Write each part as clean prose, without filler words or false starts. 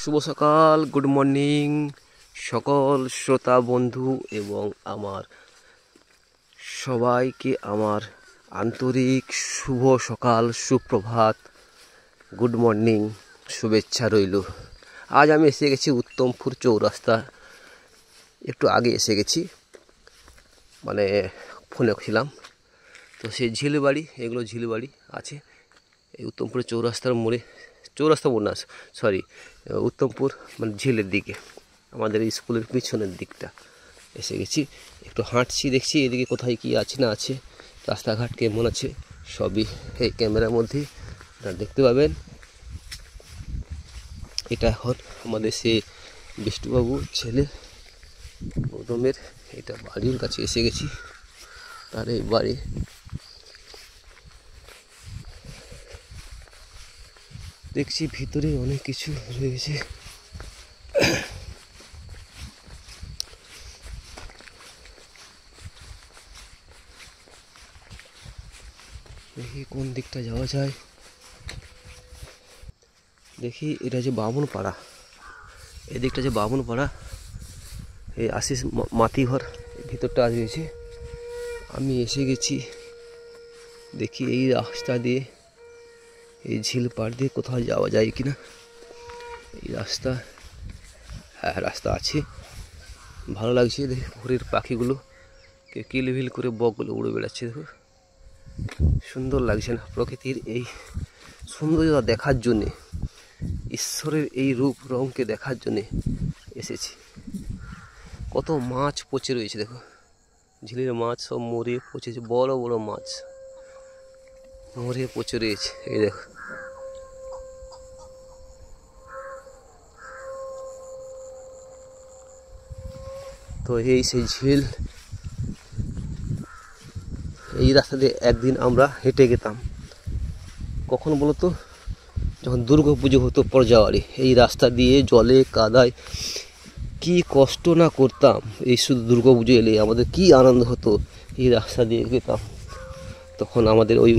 শুভ সকাল, good morning সকল শ্রোতা বন্ধু এবং আমার সবাইকে আমার আন্তরিক শুভ সকাল, সুপ্রভাত, গুড মর্নিং শুভেচ্ছা রইল। আজ আমি এসে গেছি উত্তমপুর চৌরাস্তা। একটু আগে এসে গেছি, মানে ফোনে ছিলাম। তো সেই ঝিলবাড়ি, এগুলো ঝিলবাড়ি আছে এই উত্তমপুরের চৌরাস্তার মোড়ে। চৌরাস্তা মোড় না, সরি, উত্তমপুর মানে ঝিলের দিকে, আমাদের স্কুলের পিছনের দিকটা এসে গেছি। একটু হাঁটছি, দেখছি এদিকে কোথায় কি আছে না আছে, রাস্তাঘাট কেমন আছে সবই এই ক্যামেরার মধ্যে দেখতে পাবেন। এটা এখন আমাদের সে বিষ্টুবাবু ছেলে গৌতমের এটা বাড়ির কাছে এসে গেছি। তার এই বাড়ি দেখছি ভিতরে অনেক কিছু রয়েছে। দেখি কোন দিকটা যাওয়া যায়। দেখি এটা যে বামুনপাড়া, এদিকটা যে বামুনপাড়া, এই আশিস মাতিঘর ভিতরটা রয়েছে। আমি এসে গেছি। দেখি এই রাস্তা দিয়ে, এই ঝিল পাড় দিয়ে কোথাও যাওয়া যায় কিনা। এই রাস্তা, হ্যাঁ রাস্তা আছে, ভালো লাগছে। দেখি ভোরের পাখিগুলো কিলবিল করে বকগুলো উড়ে বেড়াচ্ছে। দেখো সুন্দর লাগছে না? প্রকৃতির এই সৌন্দর্যতা দেখার জন্যে, ঈশ্বরের এই রূপ রঙকে দেখার জন্যে এসেছি। কত মাছ পচে রয়েছে দেখো, ঝিলের মাছ সব মরে পচেছে, বড় বড় মাছ মরে পচে রয়েছে। এই দেখো, তো এই সেই ঝিল। এই রাস্তা দিয়ে একদিন আমরা হেঁটে গেতাম। কখন বলো তো? যখন দুর্গা পুজো হতো পরজাওয়ারে, এই রাস্তা দিয়ে জলে কাদায় কি কষ্ট না করতাম। এই শুধু দুর্গা পুজো এলে আমাদের কি আনন্দ হতো। এই রাস্তা দিয়ে গেতাম, তখন আমাদের ওই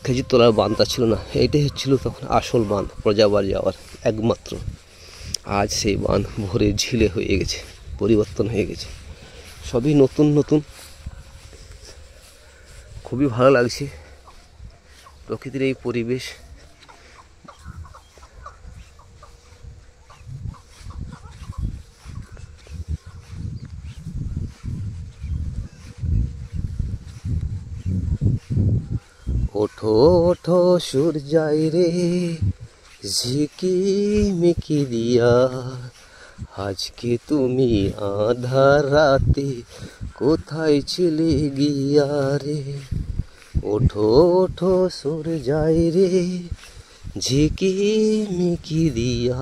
খেজুরতলার বাঁধটা ছিল না, এইটাই হচ্ছিল তখন আসল বাঁধ, পরজাবাড়ি যাওয়ার একমাত্র। আজ সেই বাঁধ ভরে ঝিলে হয়ে গেছে, পরিবর্তন হয়ে গেছে, সবই নতুন নতুন। খুবই ভালো লাগছে প্রকৃতির এই পরিবেশ। ওঠো ওঠো সূর্যাই রে ঝিকিমিকি দিয়া, আজকে তুমি আধার রাতে কোথায় ছিলে গিয়া রে। ওঠো ওঠো সূর্যাই রে ঝিকিমিকি দিয়া।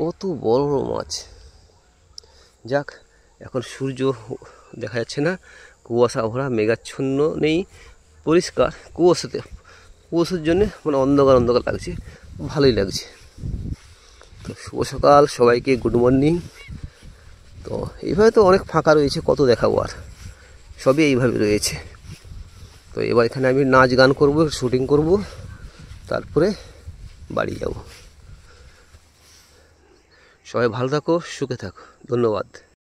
কত বড় মাছ। যাক, এখন সূর্য দেখা যাচ্ছে না, কুয়াশা ভরা, মেঘাচ্ছন্ন নেই, পরিষ্কার। কুয়াশার জন্যে মানে অন্ধকার অন্ধকার লাগছে, ভালোই লাগছে। তো শুভ সকাল সবাইকে, গুড মর্নিং। তো এইভাবে তো অনেক ফাঁকা রয়েছে, কত দেখাবো আর, সবই এইভাবে রয়েছে। তো এবার এখানে আমি নাচ গান করব, শুটিং করব, তারপরে বাড়ি যাব। সবাই ভালো থাকো, সুখে থাকো, ধন্যবাদ।